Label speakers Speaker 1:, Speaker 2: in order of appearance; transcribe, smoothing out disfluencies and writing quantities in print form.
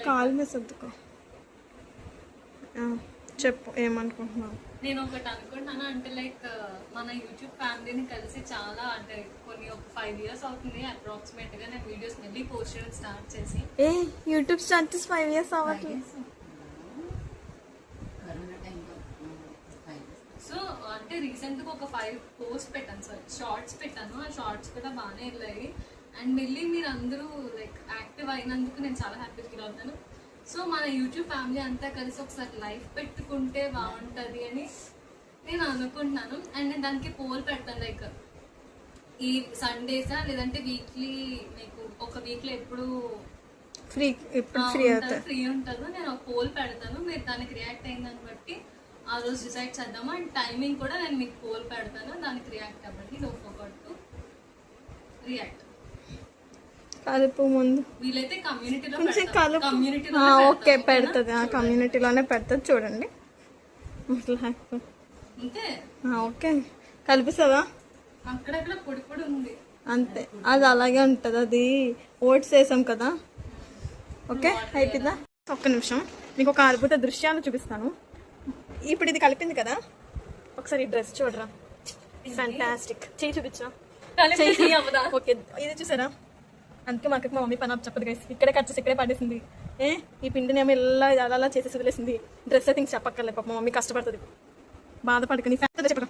Speaker 1: కాలు మీద సర్దుకో. చెప్పు ఏమనుకుంటున్నావు?
Speaker 2: నేను ఒకటి అనుకుంటున్నాను, అంటే లైక్ మన యూట్యూబ్ ఫ్యామిలీని కలిసి చాలా అంటే కొన్ని ఒక 5 years అవుతుంది అప్రాక్సిమేట్ గా నేను వీడియోస్ మళ్ళీ పోస్ట్ చేయడం స్టార్ట్ చేసి.
Speaker 1: యూట్యూబ్ స్టార్ట్ చేసి 5 years అవ్వట్లేదు.
Speaker 2: సో అంటే రీసెంట్ గా ఒక 5 పోస్ట్ పెట్టాను, సారీ షార్ట్స్ పెట్టాను. ఆ షార్ట్స్ కూడా బాగానే వెళ్ళాయి. అండ్ మళ్ళీ మీరు అందరూ లైక్ యాక్టివ్ అయినందుకు నేను చాలా హ్యాపీ ఫీల్ అవుతాను. సో మన యూట్యూబ్ ఫ్యామిలీ అంతా కలిసి ఒకసారి లైవ్ పెట్టుకుంటే బాగుంటుంది అని నేను అనుకుంటున్నాను. అండ్ నేను దానికి పోల్ పెడతాను, లైక్ ఈ సండేసా లేదంటే వీక్లీ, మీకు ఒక వీక్లో ఎప్పుడు ఫ్రీ ఉంటుందో నేను ఒక పోల్ పెడతాను. మీరు దానికి రియాక్ట్ అయిన దాన్ని బట్టి ఆ రోజు డిసైడ్ చేద్దాము. అండ్ టైమింగ్ కూడా నేను మీకు పోల్ పెడతాను, దానికి రియాక్ట్ అవ్వండి. Don't forget to react.
Speaker 1: కలుపు ముందు
Speaker 2: వీలైతే కమ్యూనిటీలో
Speaker 1: ఓకే పెడుతుంది, కమ్యూనిటీలోనే పెడుతుంది చూడండి.
Speaker 2: అంతే
Speaker 1: ఓకే కలిపిస్తుందా?
Speaker 2: అక్కడక్కడ పొడి పొడి ఉంది
Speaker 1: అంతే, అది అలాగే ఉంటుంది. అది ఓట్స్ వేసాం కదా. ఓకే అయిపోయిందా? ఒక్క నిమిషం మీకు ఒక అద్భుత దృశ్యాలు చూపిస్తాను. ఇప్పుడు ఇది కలిపింది కదా, ఒకసారి ఈ డ్రెస్ చూడరా, ఫ్యాంటాస్టిక్. చేయి చూపించా. ఓకే ఇది చూసారా? అందుకే మా అక్కకి మా మమ్మీ పని చెప్పదు గైస్, ఇక్కడే కట్ చేసి ఇక్కడే పడేసింది. ఈ పిండిని ఏమో ఇలా అలా చేసేసి వదిలేసింది. డ్రెస్ అయితే ఇంక చెప్పక్కర్లేదు, పాప మా మమ్మీ కష్టపడుతుంది. బాధపడుకుని ఫ్యాన్ చెప్పడం.